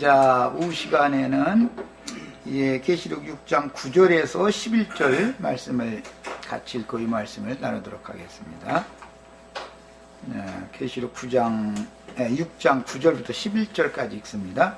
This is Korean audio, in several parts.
자, 오후 시간에는 계시록 6장 9절에서 11절 말씀을 같이 읽고 이 말씀을 나누도록 하겠습니다. 계시록 6장 9절부터 11절까지 읽습니다.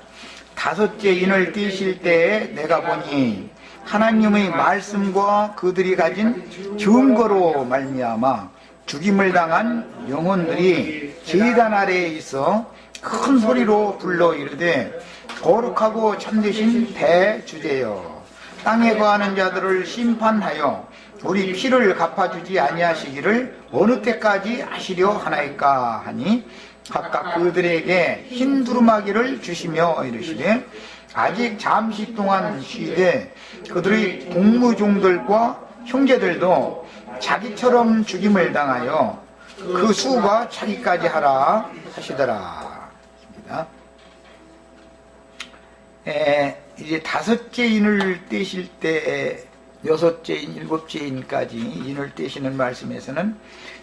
다섯째 인을 띄실 때에 내가 보니 하나님의 말씀과 그들이 가진 증거로 말미암아 죽임을 당한 영혼들이 제단 아래에 있어 큰 소리로 불러 이르되 거룩하고 참되신 대주제여, 땅에 거하는 자들을 심판하여 우리 피를 갚아주지 아니하시기를 어느 때까지 하시려 하나이까 하니 각각 그들에게 흰 두루마기를 주시며 이르시되 아직 잠시 동안 쉬되 그들의 동무종들과 형제들도 자기처럼 죽임을 당하여 그 수가 차기까지 하라 하시더라. 이제 다섯째 인을 떼실 때 여섯째 인, 일곱째 인까지 인을 떼시는 말씀에서는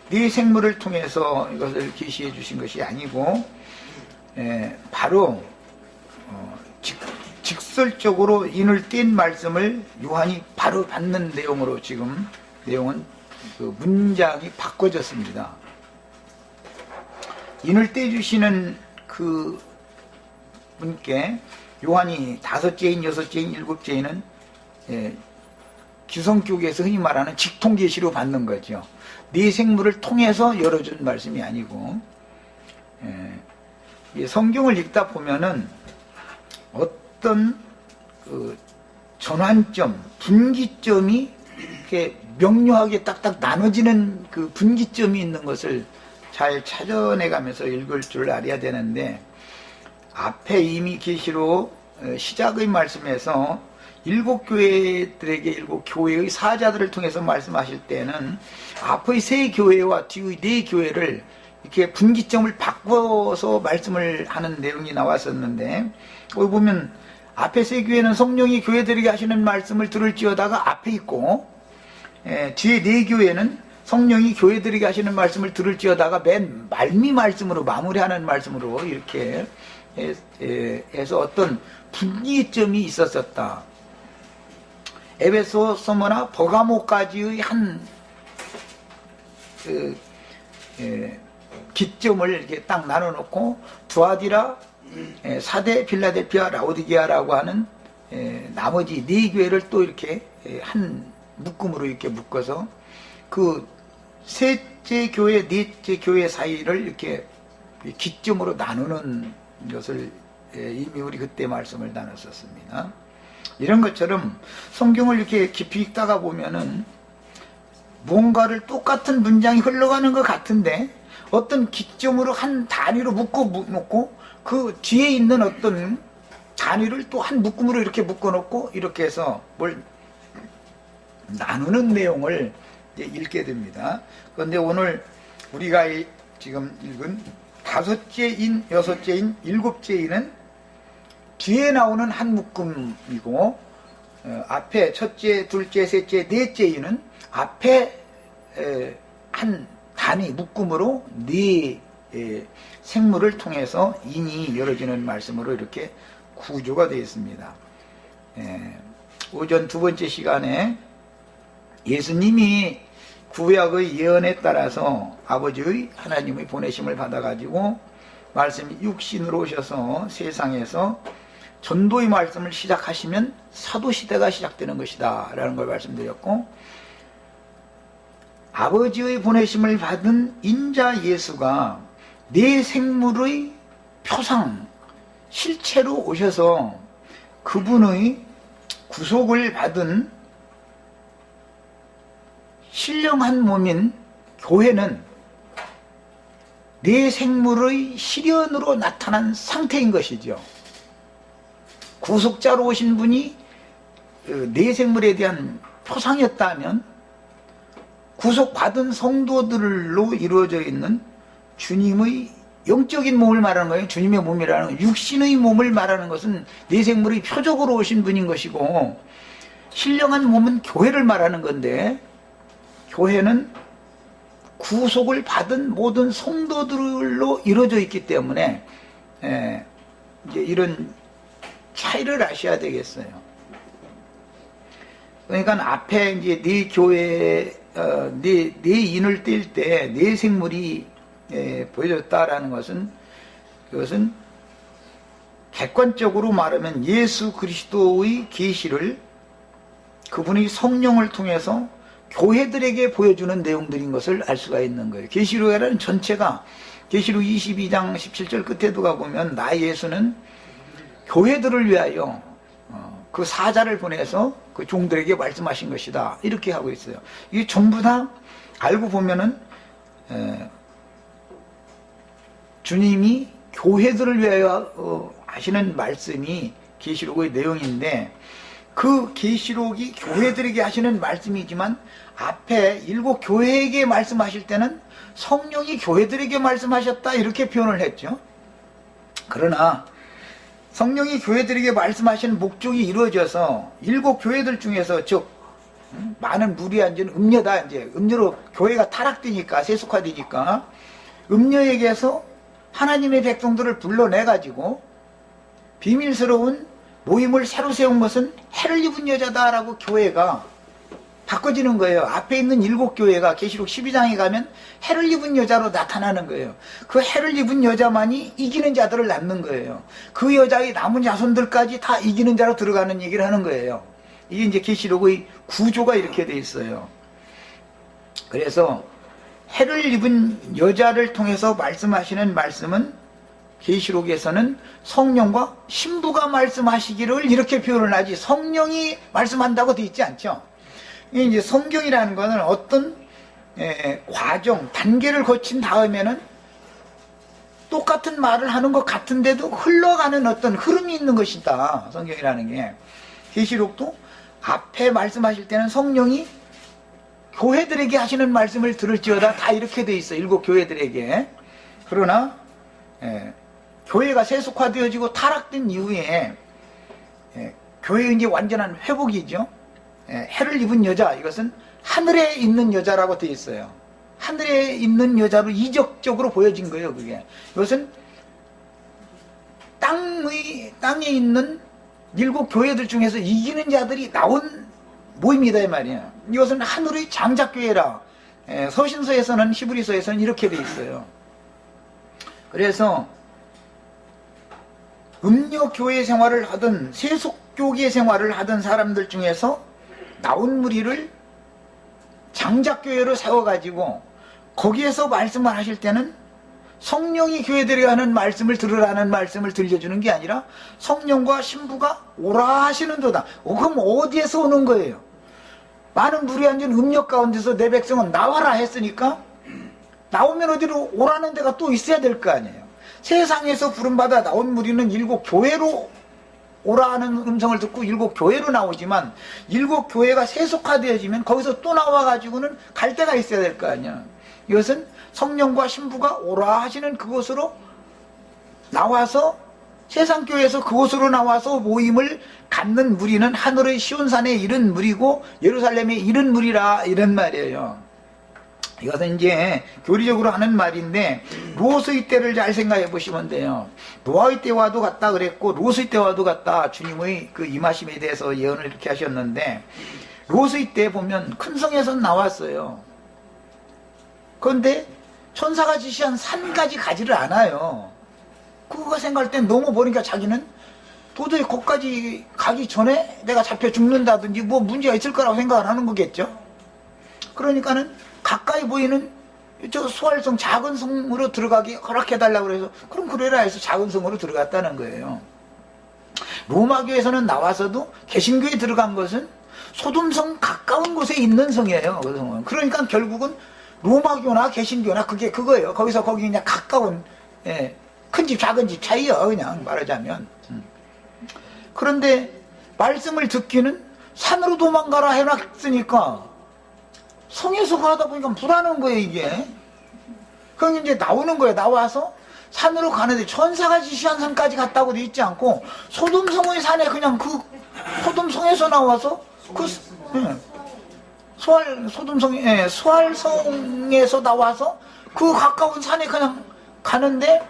네 생물을 통해서 이것을 계시해 주신 것이 아니고 바로 직설적으로 인을 뗀 말씀을 요한이 바로 받는 내용으로 지금 내용은 그 문장이 바꿔졌습니다. 인을 떼주시는 그 분께 요한이 다섯째 인, 여섯째 인, 일곱째 인은 기성교계에서 흔히 말하는 직통계시로 받는 거죠. 네 생물을 통해서 열어준 말씀이 아니고, 성경을 읽다 보면은 어떤 그 전환점, 분기점이 이렇게 명료하게 딱딱 나눠지는 그 분기점이 있는 것을 잘 찾아내가면서 읽을 줄 알아야 되는데, 앞에 이미 계시록 시작의 말씀에서 일곱 교회들에게 일곱 교회의 사자들을 통해서 말씀하실 때는 앞의 세 교회와 뒤의 네 교회를 이렇게 분기점을 바꿔서 말씀을 하는 내용이 나왔었는데, 거기 보면 앞에 세 교회는 성령이 교회들에게 하시는 말씀을 들을지어다가 앞에 있고, 뒤에 네 교회는 성령이 교회들에게 하시는 말씀을 들을지어다가 맨 말미 말씀으로 마무리하는 말씀으로 이렇게 해서 어떤 분기점이 있었었다. 에베소, 서머나 버가모까지의 한 기점을 이렇게 딱 나눠놓고 두아디라, 사대, 필라델피아, 라오디게아라고 하는 나머지 네 교회를 또 이렇게 한 묶음으로 이렇게 묶어서 그 셋째 교회, 넷째 교회 사이를 이렇게 기점으로 나누는 것을 이미 우리 그때 말씀을 나눴었습니다. 이런 것처럼 성경을 이렇게 깊이 읽다가 보면은 뭔가를 똑같은 문장이 흘러가는 것 같은데 어떤 기점으로 한 단위로 묶어놓고 그 뒤에 있는 어떤 단위를 또 한 묶음으로 이렇게 묶어놓고 이렇게 해서 뭘 나누는 내용을 읽게 됩니다. 그런데 오늘 우리가 지금 읽은 다섯째 인, 여섯째 인, 일곱째 인은 뒤에 나오는 한 묶음이고, 앞에 첫째, 둘째, 셋째, 넷째 인은 앞에 한 단위 묶음으로 네 생물을 통해서 인이 열어지는 말씀으로 이렇게 구조가 되어 있습니다. 오전 두 번째 시간에 예수님이 구약의 예언에 따라서 아버지의 하나님의 보내심을 받아가지고 말씀이 육신으로 오셔서 세상에서 전도의 말씀을 시작하시면 사도시대가 시작되는 것이다 라는 걸 말씀드렸고, 아버지의 보내심을 받은 인자 예수가 내 생물의 표상, 실체로 오셔서 그분의 구속을 받은 신령한 몸인 교회는 내 생물의 실현으로 나타난 상태인 것이죠. 구속자로 오신 분이 내 생물에 대한 표상이었다면 구속받은 성도들로 이루어져 있는 주님의 영적인 몸을 말하는 거예요. 주님의 몸이라는 건 육신의 몸을 말하는 것은 내 생물의 표적으로 오신 분인 것이고, 신령한 몸은 교회를 말하는 건데, 교회는 구속을 받은 모든 성도들로 이루어져 있기 때문에 이제 이런 차이를 아셔야 되겠어요. 그러니까 앞에 이제 네 교회, 네 인을 뗄 때 네 생물이 보여줬다라는 것은, 그것은 객관적으로 말하면 예수 그리스도의 계시를 그분의 성령을 통해서 교회들에게 보여주는 내용들인 것을 알 수가 있는 거예요. 계시록이라는 전체가, 계시록 22장 17절 끝에도 가보면 나 예수는 교회들을 위하여 그 사자를 보내서 그 종들에게 말씀하신 것이다, 이렇게 하고 있어요. 이게 전부 다 알고 보면은 주님이 교회들을 위하여 하시는 말씀이 계시록의 내용인데, 그 계시록이 교회들에게 하시는 말씀이지만 앞에 7 교회에게 말씀하실 때는 성령이 교회들에게 말씀하셨다, 이렇게 표현을 했죠. 그러나 성령이 교회들에게 말씀하시는 목적이 이루어져서 7 교회들 중에서, 즉 많은 무리에 앉은 음녀다, 이제 음녀로 교회가 타락되니까, 세속화되니까 음녀에게서 하나님의 백성들을 불러내 가지고 비밀스러운 모임을 새로 세운 것은 해를 입은 여자다라고 교회가 바꿔지는 거예요. 앞에 있는 7 교회가 계시록 12장에 가면 해를 입은 여자로 나타나는 거예요. 그 해를 입은 여자만이 이기는 자들을 낳는 거예요. 그 여자의 남은 자손들까지 다 이기는 자로 들어가는 얘기를 하는 거예요. 이게 이제 계시록의 구조가 이렇게 돼 있어요. 그래서 해를 입은 여자를 통해서 말씀하시는 말씀은 계시록에서는 성령과 신부가 말씀하시기를 이렇게 표현을 하지, 성령이 말씀한다고 되어 있지 않죠. 이제 성경이라는 것은 어떤 과정, 단계를 거친 다음에는 똑같은 말을 하는 것 같은데도 흘러가는 어떤 흐름이 있는 것이다, 성경이라는 게. 계시록도 앞에 말씀하실 때는 성령이 교회들에게 하시는 말씀을 들을지어다, 다 이렇게 돼 있어, 7 교회들에게. 그러나 교회가 세속화되어지고 타락된 이후에 교회의 이제 완전한 회복이죠. 해를 입은 여자, 이것은 하늘에 있는 여자라고 되어 있어요. 하늘에 있는 여자로 이적적으로 보여진 거예요. 그게, 이것은 땅에 있는 7 교회들 중에서 이기는 자들이 나온 모임이다, 이 말이에요. 이것은 하늘의 장작교회라, 서신서에서는, 히브리서에서는 이렇게 되어 있어요. 그래서 음녀교회 생활을 하던, 세속교계 생활을 하던 사람들 중에서 나온 무리를 장작교회로 세워가지고 거기에서 말씀을 하실 때는 성령이 교회들에게 하는 말씀을 들으라는 말씀을 들려주는 게 아니라 성령과 신부가 오라 하시는도다. 그럼 어디에서 오는 거예요? 많은 무리 앉은 음녀 가운데서 내 백성은 나와라 했으니까 나오면 어디로 오라는 데가 또 있어야 될 거 아니에요. 세상에서 부름받아 나온 무리는 7 교회로 오라는 음성을 듣고 7 교회로 나오지만 7 교회가 세속화되어지면 거기서 또 나와가지고는 갈 데가 있어야 될 거 아니야. 이것은 성령과 신부가 오라 하시는 그곳으로 나와서, 세상 교회에서 그곳으로 나와서 모임을 갖는 무리는 하늘의 시온산에 이른 무리고 예루살렘에 이른 무리라, 이런 말이에요. 이것은 이제 교리적으로 하는 말인데, 롯의 때를 잘 생각해 보시면 돼요. 노아의 때와도 같다 그랬고 롯의 때와도 같다, 주님의 그 임하심에 대해서 예언을 이렇게 하셨는데, 롯의 때 보면 큰 성에서 나왔어요. 그런데 천사가 지시한 산까지 가지를 않아요. 그거 생각할 땐 너무 보니까 자기는 도저히 거기까지 가기 전에 내가 잡혀 죽는다든지 뭐 문제가 있을 거라고 생각을 하는 거겠죠. 그러니까는 가까이 보이는 저 수활성, 작은 성으로 들어가기 허락해달라고 그래서, 그럼 그래라 해서 작은 성으로 들어갔다는 거예요. 로마교에서는 나와서도 개신교에 들어간 것은 소돔성 가까운 곳에 있는 성이에요. 그 성은. 그러니까 결국은 로마교나 개신교나 그게 그거예요. 거기서 거기 그냥 가까운, 큰 집 작은 집 차이요, 그냥 말하자면. 그런데 말씀을 듣기는 산으로 도망가라 해놨으니까 성에서 가다 보니까 불안한 거예요, 이게. 그럼 이제 나오는 거예요. 나와서 산으로 가는데 천사가 지시한 산까지 갔다고 돼 있지 않고 소돔성의 산에 그냥 그 소돔성에서 나와서 그 수알성에서 나와서 그 가까운 산에 그냥 가는데,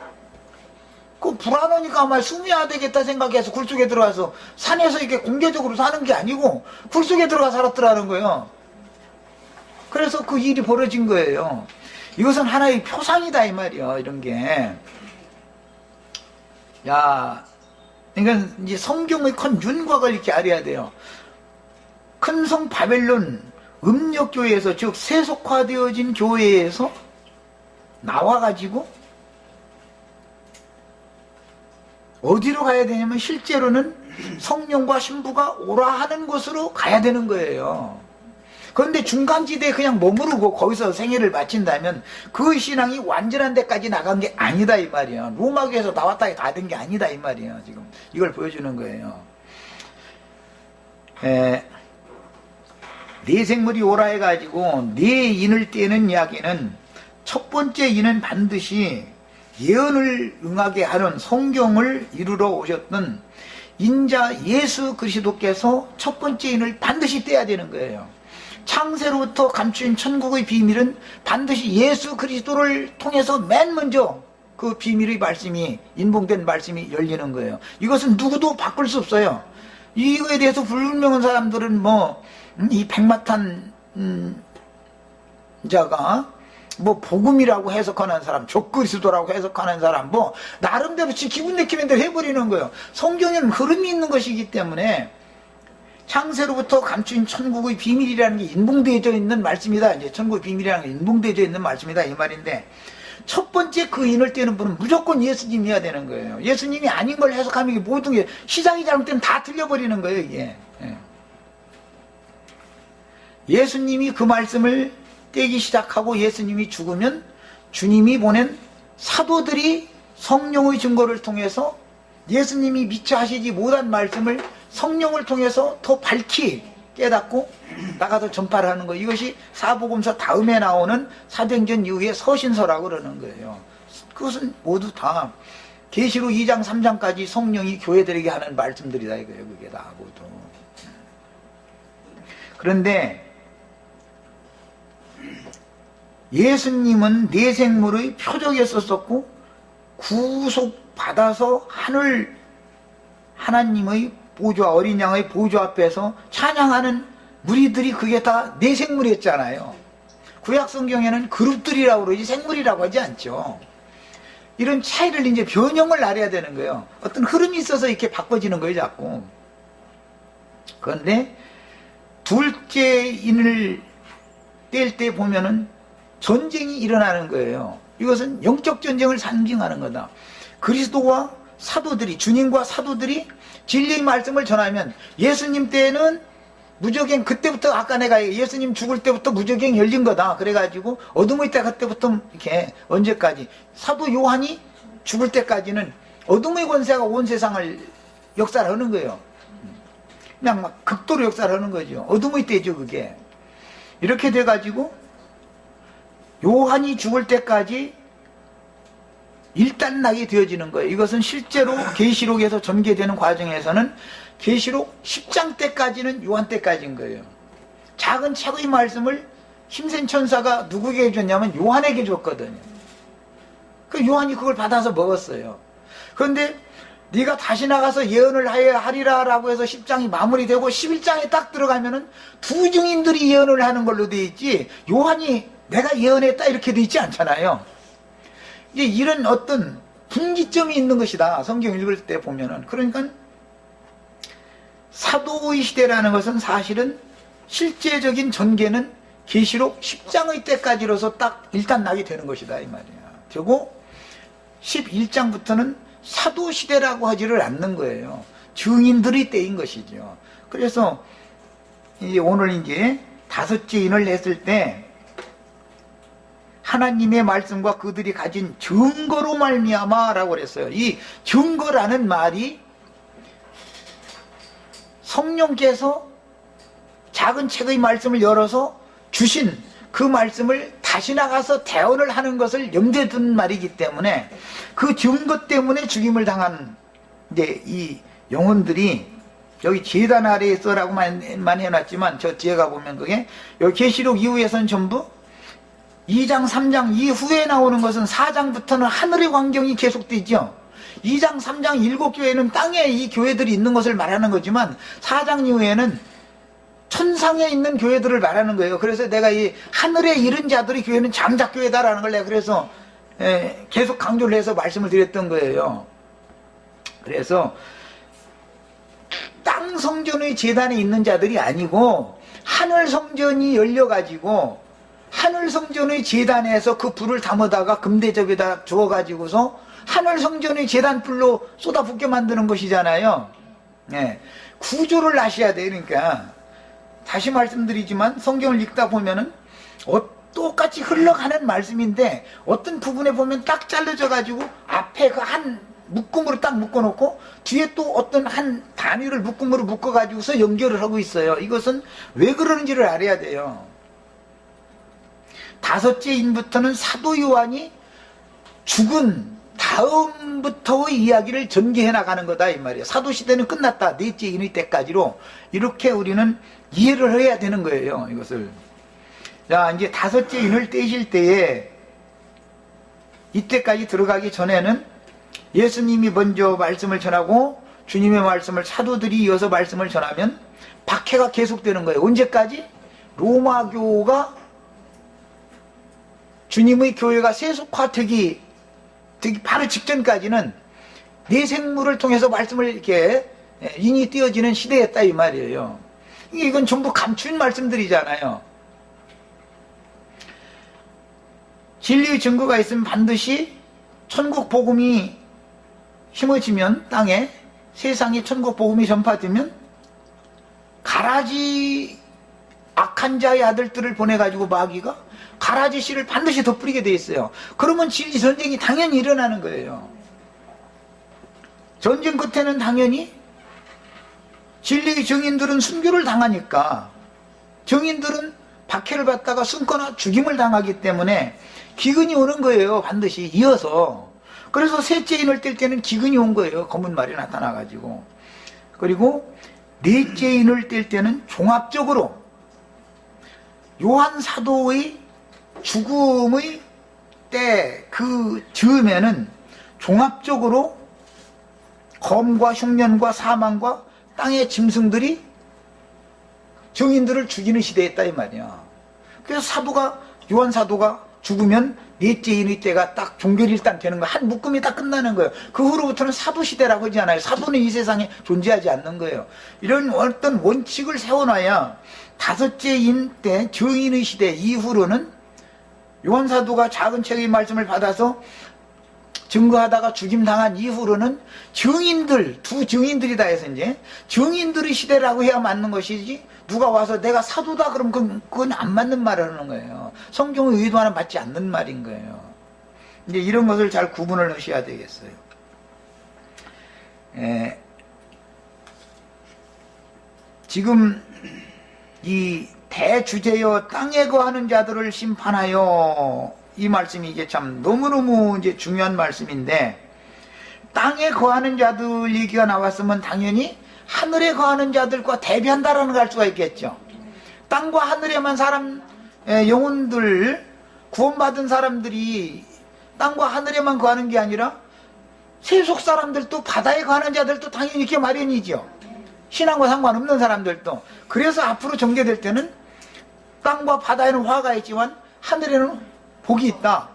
그 불안하니까 아마 숨어야 되겠다 생각해서 굴속에 들어가서 산에서 이렇게 공개적으로 사는 게 아니고 굴속에 들어가 살았더라는 거예요. 그래서 그 일이 벌어진 거예요. 이것은 하나의 표상이다 이 말이야. 이런 게. 야, 그러니까 이제 성경의 큰 윤곽을 이렇게 알아야 돼요. 큰 성 바벨론 음력교회에서, 즉 세속화되어진 교회에서 나와가지고 어디로 가야 되냐면 실제로는 성령과 신부가 오라 하는 곳으로 가야 되는 거예요. 그런데 중간지대에 그냥 머무르고 거기서 생애를 마친다면 그 신앙이 완전한 데까지 나간 게 아니다 이 말이야. 로마교에서 나왔다 다 된 게 아니다 이 말이야. 지금 이걸 보여주는 거예요. 네 생물이 오라 해가지고 네 인을 떼는 이야기는 첫 번째 인은 반드시 예언을 응하게 하는 성경을 이루러 오셨던 인자 예수 그리스도께서 첫 번째 인을 반드시 떼야 되는 거예요. 창세로부터 감추인 천국의 비밀은 반드시 예수 그리스도를 통해서 맨 먼저 그 비밀의 말씀이, 인봉된 말씀이 열리는 거예요. 이것은 누구도 바꿀 수 없어요. 이거에 대해서 불명한 사람들은 이 백마탄 자가 복음이라고 해석하는 사람, 적그리스도라고 해석하는 사람, 나름대로 기분 내키는 대로 해버리는 거예요. 성경에는 흐름이 있는 것이기 때문에 창세로부터 감추인 천국의 비밀이라는 게 인봉되어져 있는 말씀이다. 이제 천국의 비밀이라는 게 인봉되어져 있는 말씀이다 이 말인데, 첫 번째 그 인을 떼는 분은 무조건 예수님이어야 되는 거예요. 예수님이 아닌 걸 해석하면 이게 모든 게 시작이 잘못되면 다 틀려버리는 거예요. 이게. 예수님이 그 말씀을 떼기 시작하고 예수님이 죽으면 주님이 보낸 사도들이 성령의 증거를 통해서 예수님이 미처 하시지 못한 말씀을 성령을 통해서 더 밝히 깨닫고 나가서 전파를 하는 거예요. 이것이 사복음서 다음에 나오는 사도행전 이후의 서신서라고 그러는 거예요. 그것은 모두 다 계시록 2장 3장까지 성령이 교회들에게 하는 말씀들이다 이거예요. 그게 다 모두. 그런데 예수님은 내생물의 표적에 썼었고 구속받아서 하나님의 보좌, 어린 양의 보좌 앞에서 찬양하는 무리들이 그게 다 내생물이었잖아요. 구약 성경에는 그룹들이라고 그러지 생물이라고 하지 않죠. 이런 차이를 이제 변형을 알아야 되는 거예요. 어떤 흐름이 있어서 이렇게 바꿔지는 거예요, 자꾸. 그런데 둘째 인을 뗄 때 보면은 전쟁이 일어나는 거예요. 이것은 영적 전쟁을 상징하는 거다. 그리스도와 사도들이, 주님과 사도들이 진리의 말씀을 전하면 예수님 때는 무저갱, 그때부터 아까 내가 예수님 죽을 때부터 무저갱 열린 거다. 그래가지고 어둠의 때 그때부터 이렇게 언제까지 사도 요한이 죽을 때까지는 어둠의 권세가 온 세상을 역사하는 거예요. 그냥 막 극도로 역사하는 거죠. 어둠의 때죠 그게. 이렇게 돼가지고 요한이 죽을 때까지 일단락이 되어지는 거예요. 이것은 실제로 계시록에서 전개되는 과정에서는 계시록 10장 때까지는 요한 때까지인 거예요. 작은 책의 말씀을 힘센 천사가 누구에게 줬냐면 요한에게 줬거든요. 그 요한이 그걸 받아서 먹었어요. 그런데 네가 다시 나가서 예언을 하리라 라고 해서 10장이 마무리되고 11장에 딱 들어가면은 두 증인들이 예언을 하는 걸로 돼 있지 요한이 내가 예언했다 이렇게 돼 있지 않잖아요. 이제 이런 어떤 분기점이 있는 것이다. 성경 읽을 때 보면은. 그러니까 사도의 시대라는 것은 사실은 실제적인 전개는 계시록 10장의 때까지로서 딱 일단 나게 되는 것이다 이 말이야. 그리고 11장부터는 사도 시대라고 하지를 않는 거예요. 증인들의 때인 것이죠. 그래서 이제 오늘 이제 다섯째 인을 했을 때 하나님의 말씀과 그들이 가진 증거로 말미암아라고 그랬어요. 이 증거라는 말이 성령께서 작은 책의 말씀을 열어서 주신 그 말씀을 다시 나가서 대언을 하는 것을 염두에 둔 말이기 때문에 그 증거 때문에 죽임을 당한 이제 이 영혼들이 여기 제단 아래에 있어라고만 해놨지만 저 뒤에 가보면 그게 여기 계시록 이후에서는 전부 2장 3장 이후에 나오는 것은 4장부터는 하늘의 광경이 계속되죠. 2장, 3장, 7교회는 땅에 이 교회들이 있는 것을 말하는 거지만 4장 이후에는 천상에 있는 교회들을 말하는 거예요. 그래서 내가 이 하늘에 이른 자들의 교회는 장작교회다라는 걸 내가 그래서 계속 강조를 해서 말씀을 드렸던 거예요. 그래서 땅 성전의 제단에 있는 자들이 아니고 하늘 성전이 열려가지고 하늘 성전의 제단에서 그 불을 담아다가 금대접에다 주어가지고서 하늘 성전의 제단 불로 쏟아붓게 만드는 것이잖아요. 구조를 아셔야 돼요. 그러니까 다시 말씀드리지만 성경을 읽다 보면은 똑같이 흘러가는 말씀인데 어떤 부분에 보면 딱 잘라져 가지고 앞에 그 한 묶음으로 딱 묶어놓고 뒤에 또 어떤 한 단위를 묶음으로 묶어가지고서 연결을 하고 있어요. 이것은 왜 그러는지를 알아야 돼요. 다섯째 인부터는 사도 요한이 죽은 다음부터의 이야기를 전개해 나가는 거다 이 말이에요. 사도시대는 끝났다. 넷째 인의 때까지로 이렇게 우리는 이해를 해야 되는 거예요. 이것을. 자, 이제 다섯째 인을 떼실 때에 이때까지 들어가기 전에는 예수님이 먼저 말씀을 전하고 주님의 말씀을 사도들이 이어서 말씀을 전하면 박해가 계속되는 거예요. 언제까지? 로마교가 주님의 교회가 세속화되기 바로 직전까지는 내생물을 통해서 말씀을 이렇게 인이 띄어지는 시대였다 이 말이에요. 이건 전부 감춘 말씀들이잖아요. 진리의 증거가 있으면 반드시 천국 복음이 심어지면 땅에 세상에 천국 복음이 전파되면 가라지 악한 자의 아들들을 보내가지고 마귀가 가라지 씨를 반드시 덧뿌리게 돼 있어요. 그러면 진리 전쟁이 당연히 일어나는 거예요. 전쟁 끝에는 당연히 진리의 증인들은 순교를 당하니까 증인들은 박해를 받다가 숨거나 죽임을 당하기 때문에 기근이 오는 거예요. 반드시 이어서. 그래서 셋째 인을 뗄 때는 기근이 온 거예요. 검은 말이 나타나가지고. 그리고 넷째 인을 뗄 때는 종합적으로 요한 사도의 죽음의 때 그 즈음에는 종합적으로 검과 흉년과 사망과 땅의 짐승들이 증인들을 죽이는 시대였다 이 말이야. 그래서 요한 사도가 죽으면 넷째 인의 때가 딱 종결일단 되는 거예요. 한 묶음이 딱 끝나는 거예요. 그 후로부터는 사도시대라고 하지 않아요. 사도는 이 세상에 존재하지 않는 거예요. 이런 어떤 원칙을 세워놔야 다섯째 인 때 증인의 시대 이후로는 요한 사도가 작은 책의 말씀을 받아서 증거하다가 죽임당한 이후로는 증인들, 두 증인들이다 해서 이제 증인들의 시대라고 해야 맞는 것이지 누가 와서 내가 사도다 그러면 그건 안 맞는 말을 하는 거예요. 성경의 의도와는 맞지 않는 말인 거예요. 이제 이런 것을 잘 구분을 하셔야 되겠어요. 지금 이 대주제여 땅에 거하는 자들을 심판하여 이 말씀이 이게 참 너무너무 이제 중요한 말씀인데 땅에 거하는 자들 얘기가 나왔으면 당연히 하늘에 거하는 자들과 대비한다라는 걸 알 수가 있겠죠. 땅과 하늘에만 영혼들 구원받은 사람들이 땅과 하늘에만 거하는 게 아니라 세속 사람들도 바다에 거하는 자들도 당연히 이렇게 마련이죠. 신앙과 상관없는 사람들도. 그래서 앞으로 전개될 때는 땅과 바다에는 화가 있지만 하늘에는 복이 있다.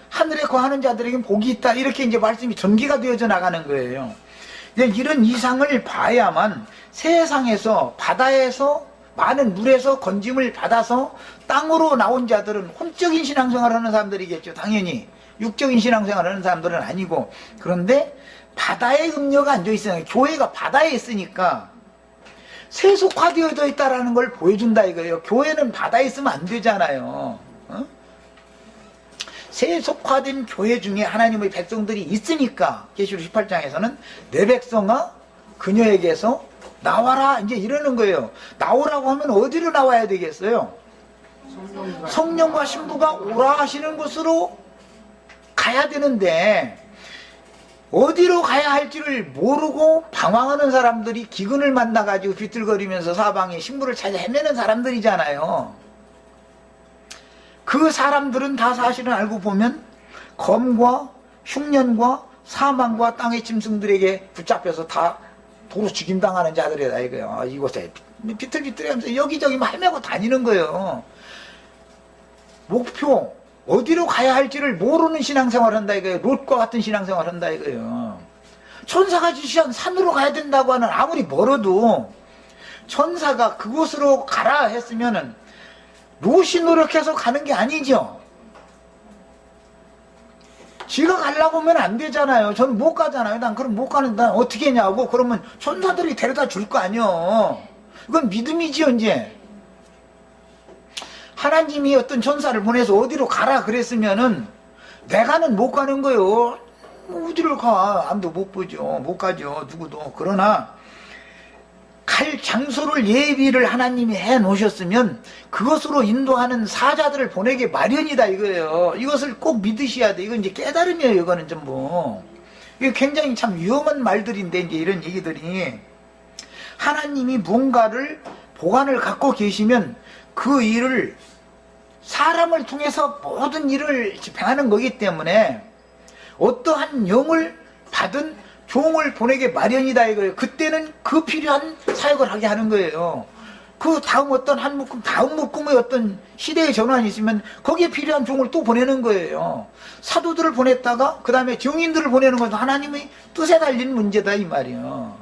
하늘에 거하는 자들에게는 복이 있다. 이렇게 이제 말씀이 전개가 되어져 나가는 거예요. 이런 이상을 봐야만 세상에서 바다에서 많은 물에서 건짐을 받아서 땅으로 나온 자들은 혼적인 신앙생활을 하는 사람들이겠죠. 당연히 육적인 신앙생활을 하는 사람들은 아니고. 그런데 바다에 음료가 앉아있어요. 교회가 바다에 있으니까 세속화되어져 있다는 걸 보여준다 이거예요. 교회는 바다에 있으면 안 되잖아요. 세속화된 교회 중에 하나님의 백성들이 있으니까 계시록 18장에서는 내 백성아 그녀에게서 나와라 이제 이러는 거예요. 나오라고 하면 어디로 나와야 되겠어요? 성령과 신부가 오라 하시는 곳으로 가야 되는데 어디로 가야 할지를 모르고 방황하는 사람들이 기근을 만나가지고 비틀거리면서 사방에 신부를 찾아 헤매는 사람들이잖아요. 그 사람들은 다 사실은 알고 보면 검과 흉년과 사망과 땅의 짐승들에게 붙잡혀서 다 도로 죽임당하는 자들이다 이거요. 이곳에 비틀비틀하면서 여기저기 헤매고 다니는 거예요. 목표 어디로 가야 할지를 모르는 신앙생활 한다 이거예요. 롯과 같은 신앙생활 한다 이거예요. 천사가 지시한 산으로 가야 된다고 하는, 아무리 멀어도 천사가 그곳으로 가라 했으면은 롯이 노력해서 가는 게 아니죠. 지가 가려고 하면 안 되잖아요. 저는 못 가잖아요. 난 그럼 못 가는데 난 어떻게 했냐고. 그러면 천사들이 데려다 줄 거 아니요. 이건 믿음이지요. 이제 하나님이 어떤 천사를 보내서 어디로 가라 그랬으면은 내가는 못 가는 거요. 어디를 가? 아무도 못 보죠. 못 가죠. 누구도. 그러나 갈 장소를 예비를 하나님이 해 놓으셨으면 그것으로 인도하는 사자들을 보내기 마련이다 이거예요. 이것을 꼭 믿으셔야 돼. 이건 이제 깨달음이에요. 이거는 전부. 이게 굉장히 참 위험한 말들인데, 이제 이런 얘기들이, 하나님이 뭔가를 보관을 갖고 계시면 그 일을 사람을 통해서 모든 일을 집행하는 거기 때문에 어떠한 영을 받은 종을 보내게 마련이다 이거예요. 그때는 그 필요한 사역을 하게 하는 거예요. 그 다음 어떤 한 묶음, 다음 묶음의 어떤 시대의 전환이 있으면 거기에 필요한 종을 또 보내는 거예요. 사도들을 보냈다가 그 다음에 증인들을 보내는 것도 하나님의 뜻에 달린 문제다 이 말이에요.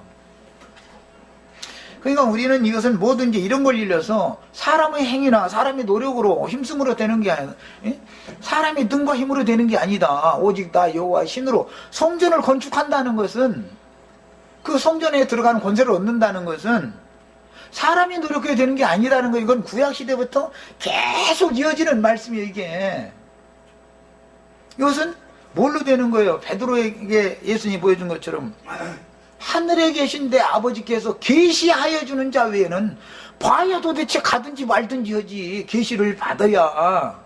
그러니까 우리는 이것은 뭐든지 이런 걸 일러서 사람의 행위나 사람의 노력으로 힘쓰므로 되는 게 아니라, 사람의 등과 힘으로 되는 게 아니다. 오직 나 여호와의 신으로. 성전을 건축한다는 것은, 그 성전에 들어가는 권세를 얻는다는 것은 사람이 노력해야 되는 게 아니라는 거. 이건 구약시대부터 계속 이어지는 말씀이에요. 이게 이것은 뭘로 되는 거예요? 베드로에게 예수님이 보여준 것처럼 하늘에 계신 내 아버지께서 계시하여 주는 자 외에는 봐야 도대체 가든지 말든지 하지. 계시를 받아야.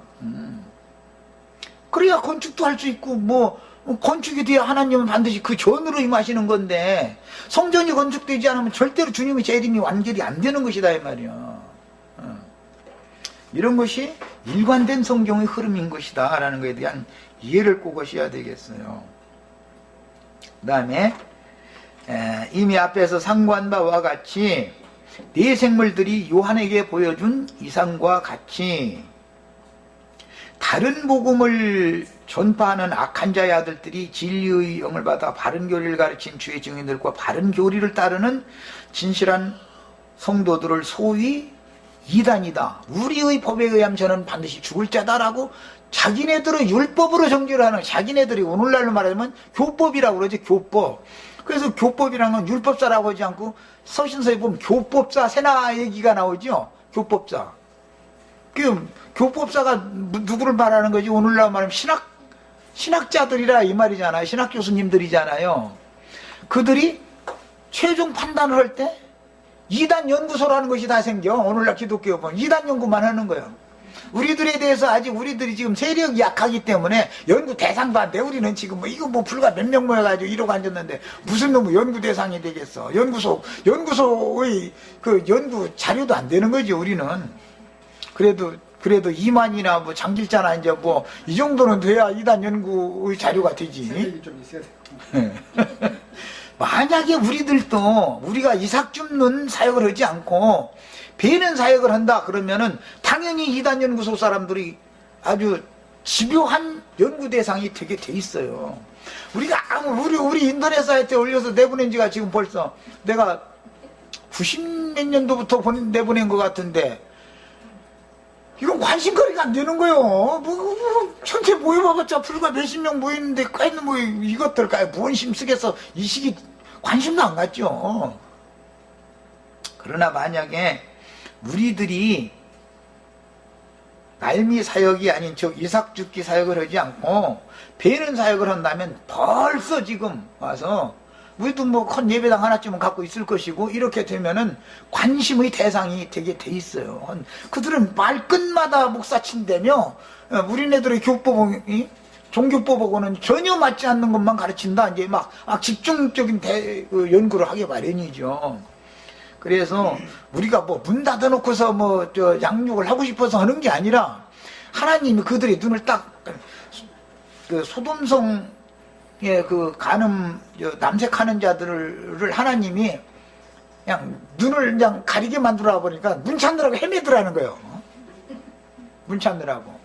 그래야 건축도 할 수 있고, 뭐 건축이 돼야 하나님은 반드시 그 전으로 임하시는 건데, 성전이 건축되지 않으면 절대로 주님의 재림이 완결이 안 되는 것이다 이 말이야. 이런 것이 일관된 성경의 흐름인 것이다 라는 것에 대한 이해를 꼭 하셔야 되겠어요. 그 다음에 이미 앞에서 상고한 바와 같이 네 생물들이 요한에게 보여준 이상과 같이 다른 복음을 전파하는 악한 자의 아들들이 진리의 영을 받아 바른 교리를 가르친 주의 증인들과 바른 교리를 따르는 진실한 성도들을 소위 이단이다. 우리의 법에 의하면 저는 반드시 죽을 자다라고 자기네들의 율법으로 정죄를 하는, 자기네들이 오늘날로 말하면 교법이라고 그러지. 교법. 그래서 교법이라는 건 율법사라고 하지 않고 서신서에 보면 교법사 세나 얘기가 나오죠. 교법사. 그 교법사가 누구를 말하는 거지? 오늘날 말하면 신학자들이라 이 말이잖아요. 신학 교수님들이잖아요. 그들이 최종 판단을 할 때 이단 연구소라는 것이 다 생겨. 오늘날 기독교 보면 이단 연구만 하는 거예요. 우리들에 대해서 아직 우리들이 지금 세력이 약하기 때문에 연구 대상도 안 돼. 우리는 지금 뭐 이거 뭐 불과 몇 명 모여가지고 이러고 앉았는데 무슨 놈의 연구 대상이 되겠어. 연구소의 그 연구 자료도 안 되는 거지 우리는. 그래도 이만이나 뭐 장길자나 이제 뭐 이 정도는 돼야 이단 연구의 자료가 되지. 좀 있어야 돼. 만약에 우리들도 우리가 이삭 줍는 사역을 하지 않고 베는 사역을 한다 그러면은 당연히 이단 연구소 사람들이 아주 집요한 연구 대상이 되게 돼 있어요. 우리가 우리 인터넷 사이트에 올려서 내보낸 지가 지금 벌써 내가 90몇 년도부터 내보낸 것 같은데 이건 관심거리가 안 되는 거예요. 전체 모여봐봤자 불과 몇십 명 모이는데 괜히 뭐 이것들 무언심 쓰겠어. 이 시기 관심도 안 갔죠. 그러나 만약에 우리들이 날미 사역이 아닌 즉 이삭죽기 사역을 하지 않고 베는 사역을 한다면 벌써 지금 와서 우리도 뭐 큰 예배당 하나쯤은 갖고 있을 것이고 이렇게 되면은 관심의 대상이 되게 돼 있어요. 그들은 말끝마다 목사친다며 우리네들의 교법이 종교법하고는 전혀 맞지 않는 것만 가르친다. 이제 막 집중적인 연구를 하게 마련이죠. 그래서 우리가 뭐 문 닫아놓고서 뭐 양육을 하고 싶어서 하는 게 아니라 하나님이 그들의 눈을 딱 그 소돔성 그 간음 남색하는 자들을 하나님이 그냥 눈을 그냥 가리게 만들어 보니까 눈 찾느라고 헤매더라는 거예요. 눈 찾느라고.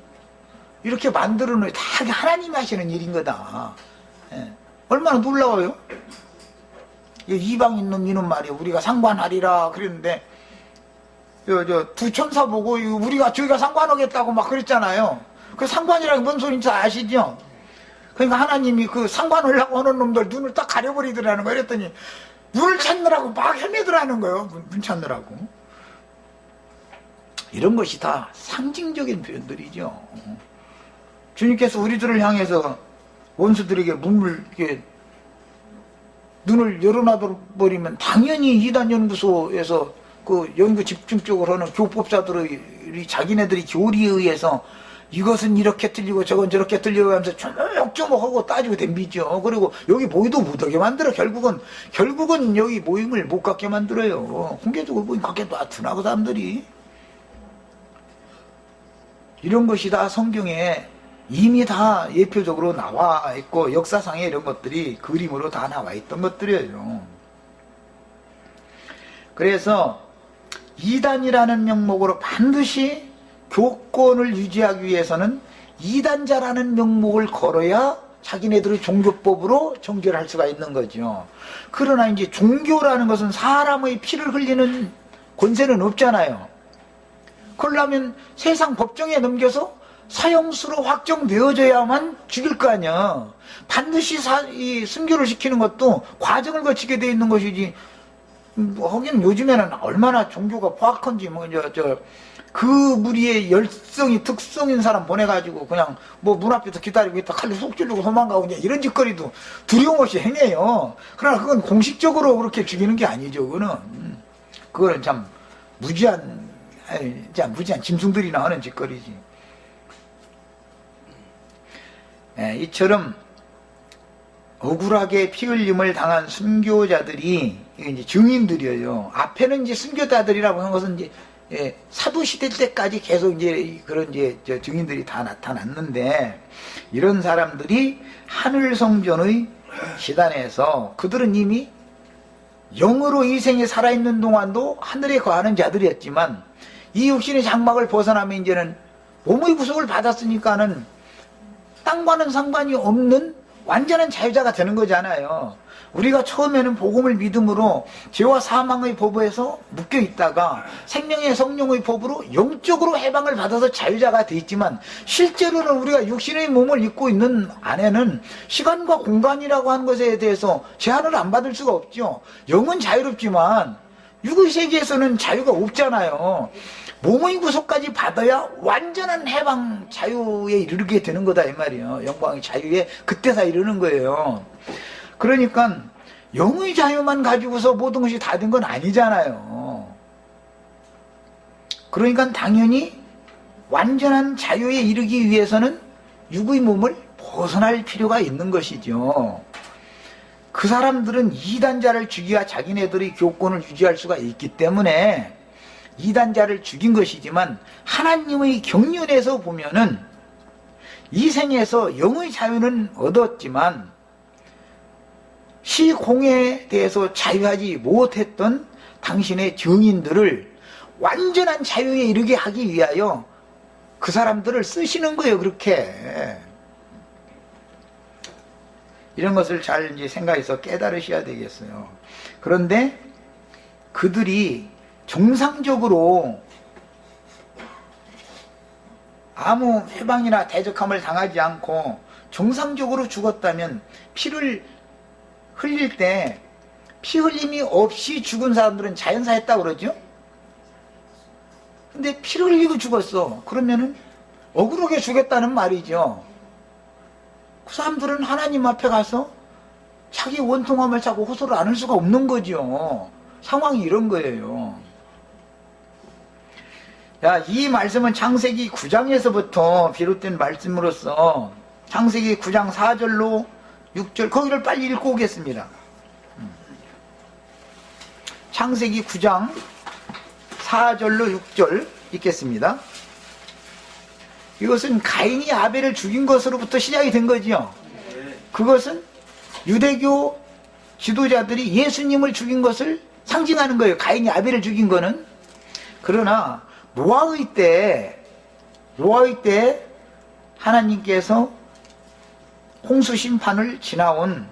이렇게 만들어 놓으면 다 하나님이 하시는 일인 거다. 예. 얼마나 놀라워요? 이방인 놈 이놈 말이에요. 우리가 상관하리라 그랬는데 두 천사 보고 우리가 저희가 상관하겠다고 막 그랬잖아요. 그 상관이라는 뭔 소리인지 아시죠? 그러니까 하나님이 그 상관하려고 하는 놈들 눈을 딱 가려버리더라는 거예요. 그랬더니 눈을 찾느라고 막 헤매더라는 거예요. 눈 찾느라고. 이런 것이 다 상징적인 표현들이죠. 주님께서 우리들을 향해서 원수들에게 문을 이렇게 눈을 열어놔버리면 당연히 이단연구소에서 그 연구 집중적으로 하는 교법자들이 자기네들이 교리에 의해서 이것은 이렇게 틀리고 저건 저렇게 틀리고 하면서 조목조목하고 따지고 덤비죠. 그리고 여기 모이도 못하게 만들어. 결국은 여기 모임을 못 갖게 만들어요. 공개적으로 모임 갖게 놔두나고 사람들이. 이런 것이 다 성경에 이미 다 예표적으로 나와 있고 역사상에 이런 것들이 그림으로 다 나와 있던 것들이에요. 그래서 이단이라는 명목으로 반드시 교권을 유지하기 위해서는 이단자라는 명목을 걸어야 자기네들의 종교법으로 정결할 수가 있는 거죠. 그러나 이제 종교라는 것은 사람의 피를 흘리는 권세는 없잖아요. 그러려면 세상 법정에 넘겨서 사형수로 확정되어져야만 죽일 거 아니야. 반드시 이 순교를 시키는 것도 과정을 거치게 되어 있는 것이지. 하긴 요즘에는 얼마나 종교가 포악한지 그 무리의 열성이 특성인 사람 보내가지고 그냥 문 앞에서 기다리고 있다 칼로 속 찌르고 도망가고 이런 짓거리도 두려움 없이 행해요. 그러나 그건 공식적으로 그렇게 죽이는 게 아니죠. 그거는 참 무지한 짐승들이나 하는 짓거리지. 이처럼 억울하게 피 흘림을 당한 순교자들이 이제 증인들이에요. 앞에는 이제 순교자들이라고 하는 것은 이제 사도 시대 때까지 계속 이제 그런 증인들이 다 나타났는데, 이런 사람들이 하늘 성전의 시단에서 그들은 이미 영으로 이 생에 살아있는 동안도 하늘에 거하는 자들이었지만 이 육신의 장막을 벗어나면 이제는 몸의 구속을 받았으니까는 땅과는 상관이 없는 완전한 자유자가 되는 거잖아요. 우리가 처음에는 복음을 믿음으로 죄와 사망의 법에서 묶여 있다가 생명의 성령의 법으로 영적으로 해방을 받아서 자유자가 돼 있지만, 실제로는 우리가 육신의 몸을 입고 있는 안에는 시간과 공간이라고 하는 것에 대해서 제한을 안 받을 수가 없죠. 영은 자유롭지만 육의 세계에서는 자유가 없잖아요. 몸의 구속까지 받아야 완전한 해방 자유에 이르게 되는 거다 이 말이에요. 영광의 자유에 그때서 이르는 거예요. 그러니까 영의 자유만 가지고서 모든 것이 다 된 건 아니잖아요. 그러니까 당연히 완전한 자유에 이르기 위해서는 육의 몸을 벗어날 필요가 있는 것이죠. 그 사람들은 이단자를 죽여야 자기네들의 교권을 유지할 수가 있기 때문에 이단자를 죽인 것이지만, 하나님의 경륜에서 보면은 이 생에서 영의 자유는 얻었지만 시공에 대해서 자유하지 못했던 당신의 증인들을 완전한 자유에 이르게 하기 위하여 그 사람들을 쓰시는 거예요. 그렇게 이런 것을 잘 이제 생각해서 깨달으셔야 되겠어요. 그런데 그들이 정상적으로 아무 해방이나 대적함을 당하지 않고 정상적으로 죽었다면, 피를 흘릴 때 피 흘림이 없이 죽은 사람들은 자연사했다고 그러죠. 근데 피를 흘리고 죽었어. 그러면은 억울하게 죽였다는 말이죠. 그 사람들은 하나님 앞에 가서 자기 원통함을 자꾸 호소를 안 할 수가 없는 거죠. 상황이 이런 거예요. 이 말씀은 창세기 9장에서부터 비롯된 말씀으로서 창세기 9장 4절로 6절, 거기를 빨리 읽고 오겠습니다. 창세기 9장 4절로 6절 읽겠습니다. 이것은 가인이 아벨을 죽인 것으로부터 시작이 된 거지요. 그것은 유대교 지도자들이 예수님을 죽인 것을 상징하는 거예요. 가인이 아벨을 죽인 거는. 그러나 노아의 때 하나님께서 홍수 심판을 지나온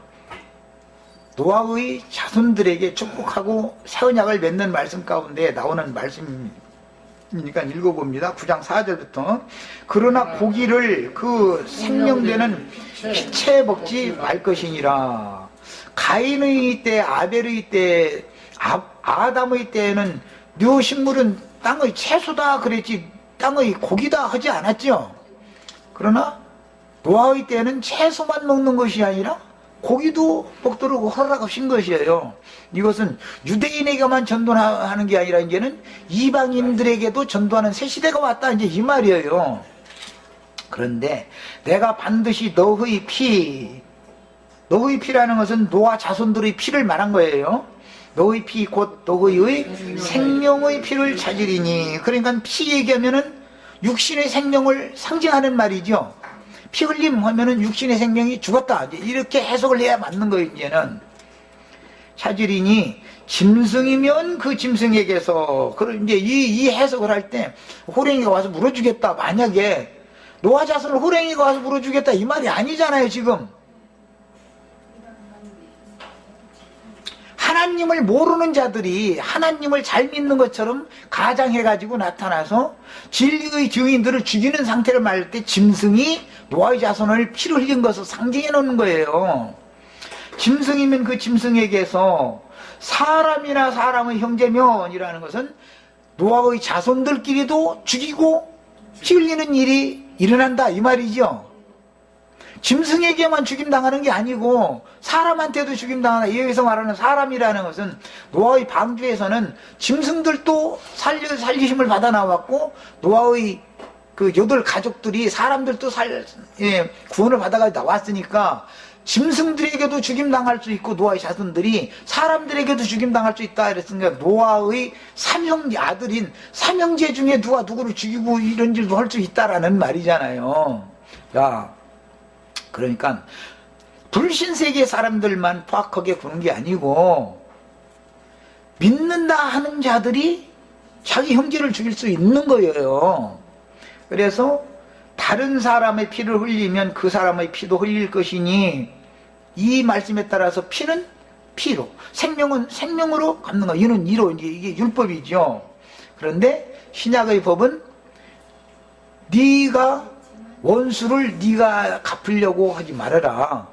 노아의 자손들에게 축복하고 새 언약을 맺는 말씀 가운데 나오는 말씀이니까 읽어봅니다. 9장 4절부터. 그러나 고기를 그 생명되는 피채 먹지 말 것이니라. 가인의 때, 아벨의 때, 아담의 때에는 네 식물은 땅의 채소다 그랬지 땅의 고기다 하지 않았죠. 그러나 노아의 때는 채소만 먹는 것이 아니라 고기도 먹도록 허락하신 것이에요. 이것은 유대인에게만 전도하는 게 아니라 이제는 이방인들에게도 전도하는 새 시대가 왔다 이제 이 말이에요. 그런데 내가 반드시 너의 피라는 것은 노아 자손들의 피를 말한 거예요. 너의 피 곧 너의 생명의 피를 찾으리니. 그러니까 피 얘기하면은 육신의 생명을 상징하는 말이죠. 피 흘림 하면은 육신의 생명이 죽었다. 이렇게 해석을 해야 맞는 거예요, 이제는. 찾으리니 짐승이면 그 짐승에게서. 그럼 이제 이 해석을 할 때 호랭이가 와서 물어주겠다. 만약에 노아 자손을 호랭이가 와서 물어주겠다. 이 말이 아니잖아요, 지금. 하나님을 모르는 자들이 하나님을 잘 믿는 것처럼 가장해가지고 나타나서 진리의 증인들을 죽이는 상태를 말할 때 짐승이 노아의 자손을 피를 흘린 것을 상징해 놓는 거예요. 짐승이면 그 짐승에게서 사람이나 사람의 형제면이라는 것은 노아의 자손들끼리도 죽이고 피 흘리는 일이 일어난다 이 말이죠. 짐승에게만 죽임당하는 게 아니고 사람한테도 죽임당하는. 여기서 말하는 사람이라는 것은 노아의 방주에서는 짐승들도 살리심을 받아 나왔고 노아의 그 8 가족들이 사람들도 구원을 받아가지고 나왔으니까 짐승들에게도 죽임당할 수 있고 노아의 자손들이 사람들에게도 죽임당할 수 있다 이랬으니까 노아의 아들인 삼형제 중에 누가 누구를 죽이고 이런 일도 할 수 있다라는 말이잖아요. 야, 그러니까 불신세계 사람들만 포악하게 구는 게 아니고 믿는다 하는 자들이 자기 형제를 죽일 수 있는 거예요. 그래서 다른 사람의 피를 흘리면 그 사람의 피도 흘릴 것이니 이 말씀에 따라서 피는 피로, 생명은 생명으로 갚는 거. 이는 이로 이게 율법이죠. 그런데 신약의 법은 네가 원수를 네가 갚으려고 하지 말아라.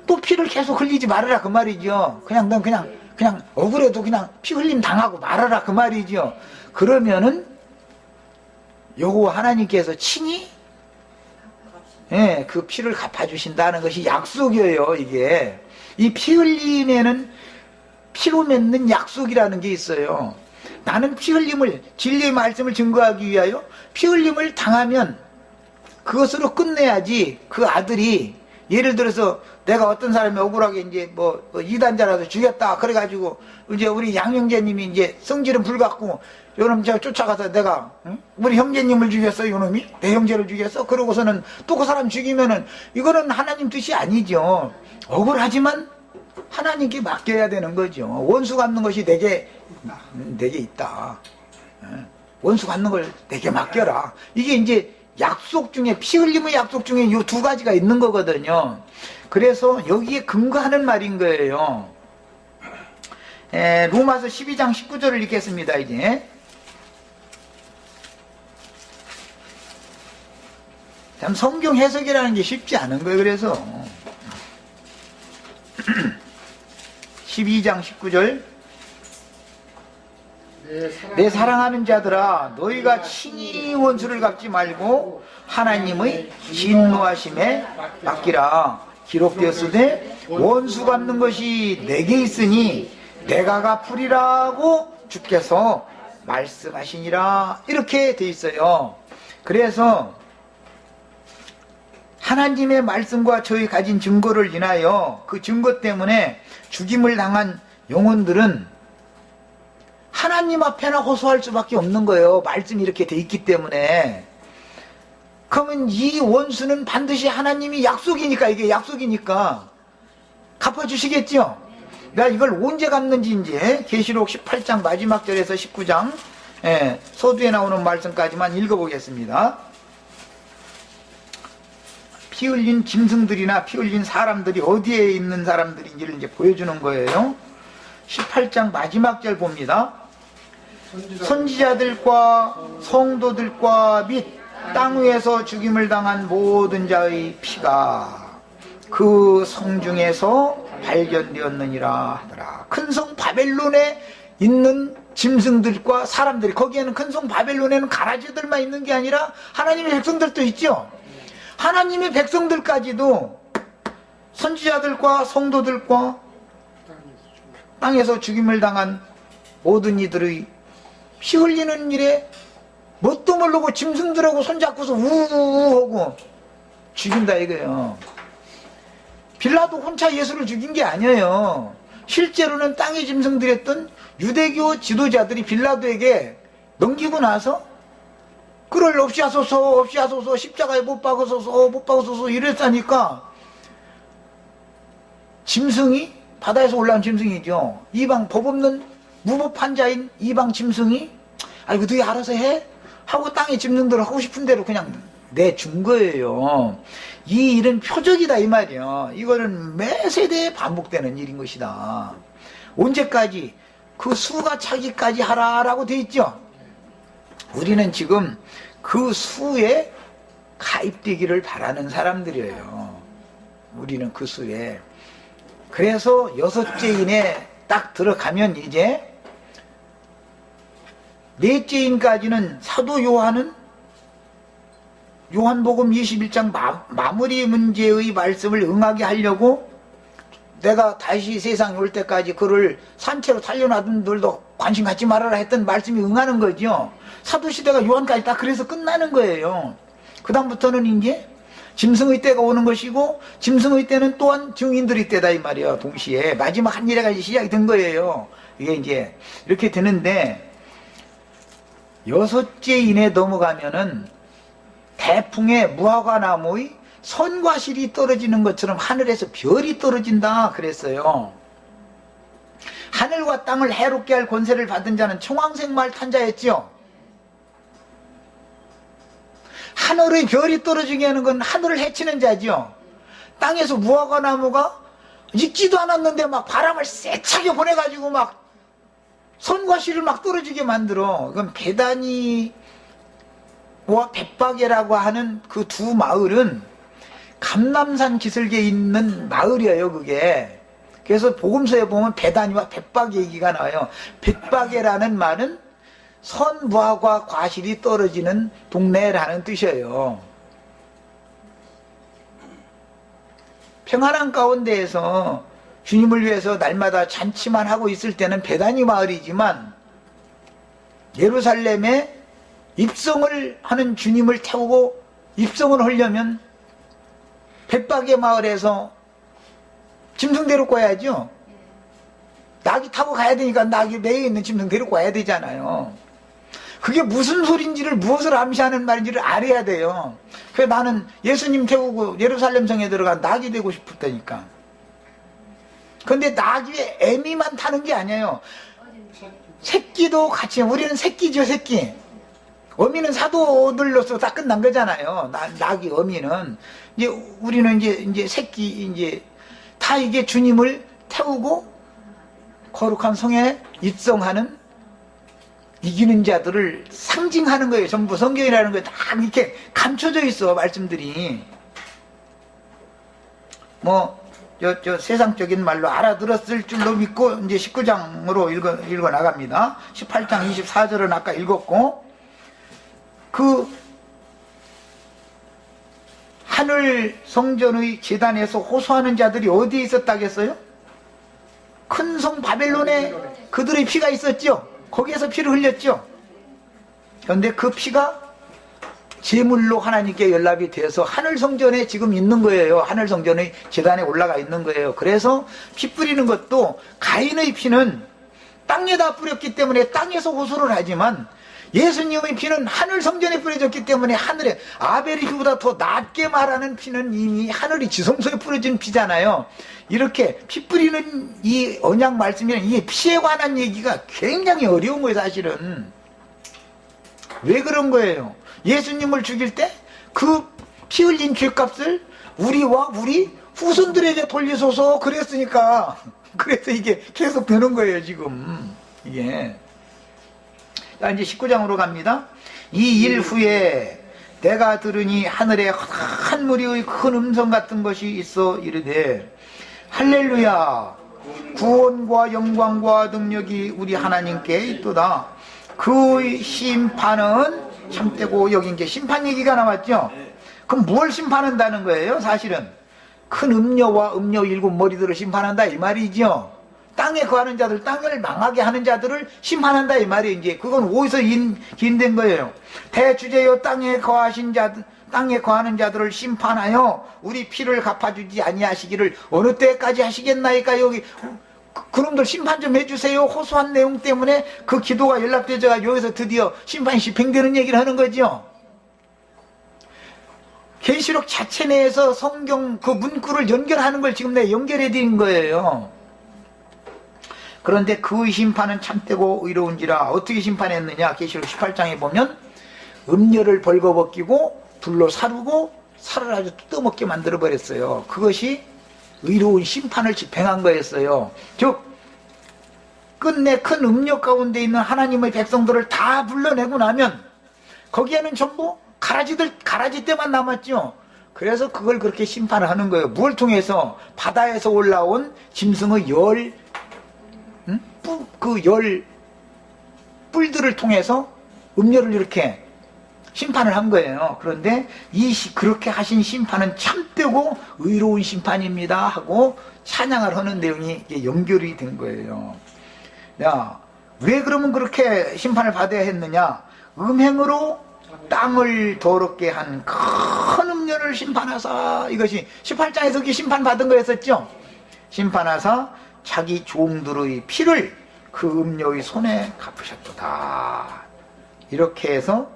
또 피를 계속 흘리지 말아라 그 말이죠. 넌 그냥 억울해도 그냥 피 흘림 당하고 말아라 그 말이죠. 그러면은 여호와 하나님께서 친히 그 피를 갚아주신다는 것이 약속이에요. 이게 이 피 흘림에는 피로 맺는 약속이라는 게 있어요. 나는 피 흘림을 진리의 말씀을 증거하기 위하여 피 흘림을 당하면 그것으로 끝내야지. 그 아들이 예를 들어서 내가 어떤 사람이 억울하게 이제 이단자라도 죽였다 그래가지고 이제 우리 양형제님이 이제 성질은 불같고 요놈 제가 쫓아가서 내가 우리 형제님을 죽였어 요놈이 내 형제를 죽였어 그러고서는 또 그 사람 죽이면은 이거는 하나님 뜻이 아니죠. 억울하지만 하나님께 맡겨야 되는 거죠. 원수 갚는 것이 내게 있다. 원수 갚는 걸 내게 맡겨라. 이게 이제 약속 중에 피 흘림의 약속 중에 이 2가지가 있는 거거든요. 그래서 여기에 근거하는 말인 거예요. 로마서 12장 19절을 읽겠습니다. 이제 참 성경 해석이라는 게 쉽지 않은 거예요. 그래서 12장 19절 내 사랑하는 자들아 너희가 친히 원수를 갚지 말고 하나님의 진노하심에 맡기라. 기록되었으되 원수 갚는 것이 내게 있으니 내가 갚으리라고 주께서 말씀하시니라. 이렇게 돼 있어요. 그래서 하나님의 말씀과 저희 가진 증거를 인하여 그 증거 때문에 죽임을 당한 영혼들은 하나님 앞에나 호소할 수밖에 없는 거예요. 말씀이 이렇게 돼 있기 때문에. 그러면 이 원수는 반드시 하나님이 약속이니까 이게 약속이니까 갚아주시겠죠? 내가 이걸 언제 갚는지 이제 계시록 18장 마지막 절에서 19장 서두에 나오는 말씀까지만 읽어보겠습니다. 피 흘린 짐승들이나 피 흘린 사람들이 어디에 있는 사람들인지를 이제 보여주는 거예요. 18장 마지막 절 봅니다. 선지자들과 성도들과 및 땅 위에서 죽임을 당한 모든 자의 피가 그 성 중에서 발견되었느니라 하더라. 큰 성 바벨론에 있는 짐승들과 사람들이, 거기에는 큰 성 바벨론에는 가라지들만 있는 게 아니라 하나님의 백성들도 있죠. 하나님의 백성들까지도 선지자들과 성도들과 땅에서 죽임을 당한 모든 이들의 피 흘리는 일에 뭣도 모르고 짐승들하고 손잡고서 우우하고 죽인다 이거예요. 빌라도 혼자 예수를 죽인 게 아니에요. 실제로는 땅의 짐승들이었던 유대교 지도자들이 빌라도에게 넘기고 나서 그를 없이 하소서 십자가에 못 박으소서 이랬다니까. 짐승이, 바다에서 올라온 짐승이죠, 이방 법 없는 무법 환자인 이방 짐승이 아이고 너희 알아서 해? 하고 땅의 짐승들 하고 싶은 대로 그냥 내준 거예요. 이 일은 표적이다 이 말이에요. 이거는 매 세대에 반복되는 일인 것이다. 언제까지? 그 수가 차기까지 하라라고 돼 있죠. 우리는 지금 그 수에 가입되기를 바라는 사람들이에요. 우리는 그 수에. 그래서 여섯째 인에 딱 들어가면 이제 넷째 인까지는 사도 요한은 요한복음 21장 마무리 문제의 말씀을 응하게 하려고 내가 다시 세상에 올 때까지 그를 산채로 살려놔둔 들도 관심 갖지 말아라 했던 말씀이 응하는 거죠. 사도시대가 요한까지 딱 그래서 끝나는 거예요. 그 다음부터는 이제 짐승의 때가 오는 것이고, 짐승의 때는 또한 증인들의 때다 이 말이에요. 동시에 마지막 한 일회가 이제 시작이 된 거예요. 이게 이제 이렇게 되는데, 여섯째 인에 넘어가면은 태풍에 무화과 나무의 선과 실이 떨어지는 것처럼 하늘에서 별이 떨어진다 그랬어요. 하늘과 땅을 해롭게 할 권세를 받은 자는 청황색 말 탄 자였죠. 하늘의 별이 떨어지게 하는 건 하늘을 해치는 자죠. 땅에서 무화과 나무가 익지도 않았는데 막 바람을 세차게 보내가지고 막 선과 실을 막 떨어지게 만들어. 그럼 베다니와 벳바게라고 하는 그 두 마을은 감람산 기슭에 있는 마을이에요, 그게. 그래서 복음서에 보면 베다니와 벳바게 얘기가 나와요. 벳바게라는 말은 선 무화과 과실이 떨어지는 동네라는 뜻이에요. 평안한 가운데에서 주님을 위해서 날마다 잔치만 하고 있을 때는 베다니 마을이지만, 예루살렘에 입성을 하는 주님을 태우고 입성을 하려면 벳바게 마을에서 짐승 데리고 가야죠. 낙이 타고 가야 되니까 낙이 매여 있는 짐승 데리고 가야 되잖아요. 그게 무슨 소린지를, 무엇을 암시하는 말인지를 알아야 돼요. 그래서 나는 예수님 태우고 예루살렘 성에 들어가 낙이 되고 싶었다니까. 근데 낙이 애미만 타는 게 아니에요. 새끼도 같이, 우리는 새끼죠, 새끼. 어미는 사도들로서 다 끝난 거잖아요. 낙이, 어미는. 이제 우리는 이제 새끼, 이제 다 이게 주님을 태우고 거룩한 성에 입성하는 이기는 자들을 상징하는 거예요. 전부 성경이라는 거에 다 이렇게 감춰져 있어, 말씀들이. 저 세상적인 말로 알아들었을 줄로 믿고 이제 19장으로 읽어 나갑니다. 18장 24절은 아까 읽었고, 그 하늘 성전의 제단에서 호소하는 자들이 어디에 있었다겠어요? 큰 성 바벨론에 그들의 피가 있었죠. 거기에서 피를 흘렸죠. 그런데 그 피가 제물로 하나님께 연락이 돼서 하늘 성전에 지금 있는 거예요. 하늘 성전의 제단에 올라가 있는 거예요. 그래서 피 뿌리는 것도, 가인의 피는 땅에다 뿌렸기 때문에 땅에서 호소를 하지만 예수님의 피는 하늘 성전에 뿌려졌기 때문에 하늘에 아벨의 피보다 더 낮게 말하는 피는 이미 하늘이 지성소에 뿌려진 피잖아요. 이렇게 피 뿌리는 이 언약 말씀이란 이 피에 관한 얘기가 굉장히 어려운 거예요. 사실은 왜 그런 거예요? 예수님을 죽일 때 그 피 흘린 죄값을 우리와 우리 후손들에게 돌리소서 그랬으니까, 그래서 이게 계속 되는 거예요 지금 이게. 자, 이제 19장으로 갑니다. 이 일 후에 내가 들으니 하늘에 한 무리의 큰 음성 같은 것이 있어 이르되 할렐루야, 구원과 영광과 능력이 우리 하나님께 있도다. 그 심판은 참되고, 여기 이제 심판 얘기가 나왔죠. 그럼 뭘 심판한다는 거예요? 사실은 큰 음녀와 음녀 일곱 머리들을 심판한다 이 말이죠. 땅에 거하는 자들, 땅을 망하게 하는 자들을 심판한다 이 말이에요. 이제 그건 어디서 기인된 거예요? 대주제여 땅에 거하신 자들, 땅에 거하는 자들을 심판하여 우리 피를 갚아주지 아니하시기를 어느 때까지 하시겠나이까. 여기 그놈들 심판 좀 해주세요 호소한 내용 때문에 그 기도가 연락되자 여기서 드디어 심판이 집행되는 얘기를 하는 거죠. 계시록 자체 내에서 성경 그 문구를 연결하는 걸 지금 내가 연결해 드린 거예요. 그런데 그 심판은 참되고 의로운지라. 어떻게 심판했느냐? 계시록 18장에 보면 음녀를 벌거벗기고 불로 사르고 살을 아주 뜯어먹게 만들어 버렸어요. 그것이 의로운 심판을 집행한 거였어요. 즉 끝내 큰 음녀 가운데 있는 하나님의 백성들을 다 불러내고 나면 거기에는 전부 가라지 때만 남았죠. 그래서 그걸 그렇게 심판을 하는 거예요. 뭘 통해서? 바다에서 올라온 짐승의 열 뿔들을 통해서 음녀를 이렇게 심판을 한 거예요. 그런데 그렇게 하신 심판은 참되고 의로운 심판입니다 하고 찬양을 하는 내용이 연결이 된 거예요. 야, 왜 그러면 그렇게 심판을 받아야 했느냐? 음행으로 땅을 더럽게 한 큰 음녀를 심판하사, 이것이 18장에서 심판받은 거였었죠. 심판하사 자기 종들의 피를 그 음녀의 손에 갚으셨도다. 이렇게 해서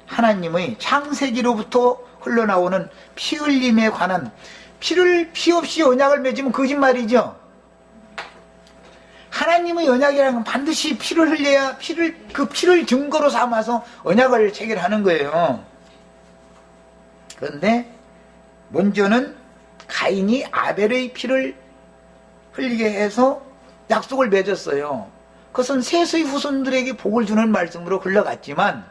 하나님의 창세기로부터 흘러나오는 피 흘림에 관한, 피 없이 언약을 맺으면 거짓말이죠. 하나님의 언약이라는 건 반드시 피를 흘려야 그 피를 증거로 삼아서 언약을 체결하는 거예요. 그런데 먼저는 가인이 아벨의 피를 흘리게 해서 약속을 맺었어요. 그것은 셋의 후손들에게 복을 주는 말씀으로 흘러갔지만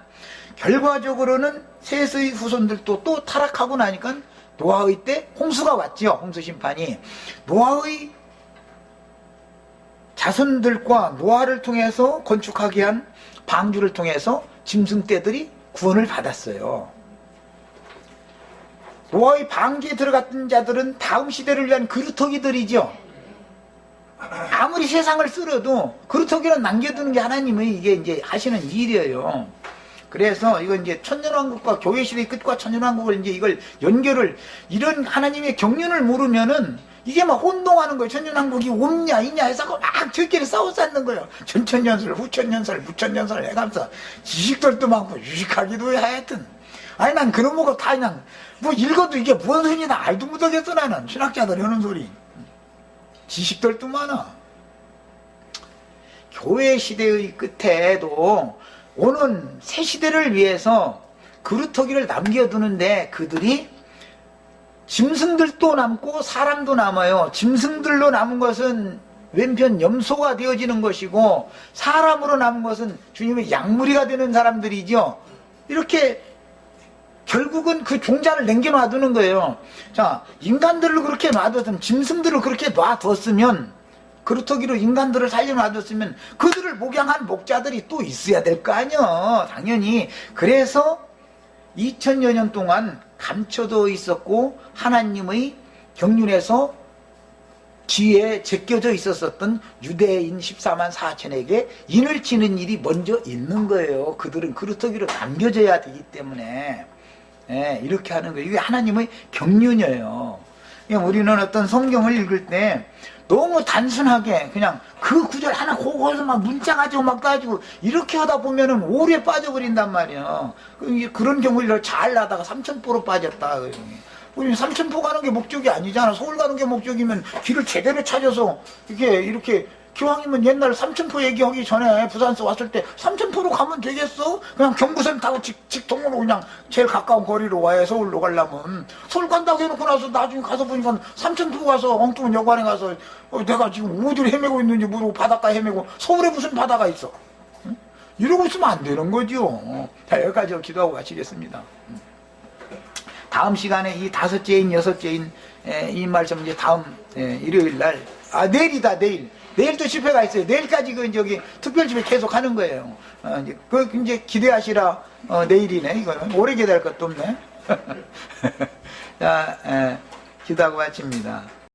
결과적으로는 셋의 후손들도 또 타락하고 나니까 노아의 때 홍수가 왔죠. 홍수 심판이. 노아의 자손들과 노아를 통해서 건축하게 한 방주를 통해서 짐승떼들이 구원을 받았어요. 노아의 방주에 들어갔던 자들은 다음 시대를 위한 그루터기들이죠. 아무리 세상을 쓸어도 그루터기는 남겨두는 게 하나님의 이게 이제 하시는 일이에요. 그래서 이건 이제 천년왕국과 교회시대의 끝과 천년왕국을 이제 이걸 연결을, 이런 하나님의 경륜을 모르면은 이게 막 혼동하는 거예요. 천년왕국이 옴냐 있냐 해서 막 저끼리 싸워쌌는 거예요. 전천년설, 후천년설, 무천년설 해가면서 지식들도 많고 유식하기도 해. 하여튼 아니 난 그런 거가 다 그냥 뭐 읽어도 이게 무슨 소리나 알도 못하겠어. 나는 신학자들이 하는 소리 지식들도 많아. 교회 시대의 끝에도 오는 새 시대를 위해서 그루터기를 남겨두는데 그들이 짐승들도 남고 사람도 남아요. 짐승들로 남은 것은 왼편 염소가 되어지는 것이고 사람으로 남은 것은 주님의 양무리가 되는 사람들이죠. 이렇게 결국은 그 종자를 남겨놔두는 거예요. 자, 인간들을 그렇게 놔뒀으면, 짐승들을 그렇게 놔뒀으면, 그루터기로 인간들을 살려놔뒀으면 그들을 목양한 목자들이 또 있어야 될 거 아니야. 당연히. 그래서 2000여 년 동안 감춰져 있었고 하나님의 경륜에서 뒤에 제껴져 있었던 유대인 14만 4천에게 인을 치는 일이 먼저 있는 거예요. 그들은 그루터기로 남겨져야 되기 때문에. 예, 이렇게 하는 거예요. 이게 하나님의 경륜이에요. 우리는 어떤 성경을 읽을 때 너무 단순하게 그냥 그 구절 하나 거기서 막 문자 가지고 막 따지고 이렇게 하다 보면은 오래 빠져버린단 말이야. 그런 경우를 잘 나다가 삼천포로 빠졌다. 우리 삼천포 가는 게 목적이 아니잖아. 서울 가는 게 목적이면 길을 제대로 찾아서 이렇게 기왕이면 옛날 삼천포 얘기하기 전에 부산서 왔을 때 삼천포로 가면 되겠어? 그냥 경부선 타고 직통으로 그냥 제일 가까운 거리로 와야 서울로 가려면. 서울 간다고 해놓고 나서 나중에 가서 보니까 삼천포 가서 엉뚱한 여관에 가서 내가 지금 어디를 헤매고 있는지 모르고 바닷가 헤매고 서울에 무슨 바다가 있어? 응? 이러고 있으면 안 되는 거죠. 자, 여기까지 기도하고 마치겠습니다. 다음 시간에 이 다섯째인 여섯째인 이 말씀 이제 다음 일요일 날, 내일이다, 내일. 내일도 집회가 있어요. 내일까지 특별 집회 계속 하는 거예요. 이제 기대하시라. 내일이네. 이거는 오래 기다릴 것도 없네. 자, 기도하고 마칩니다.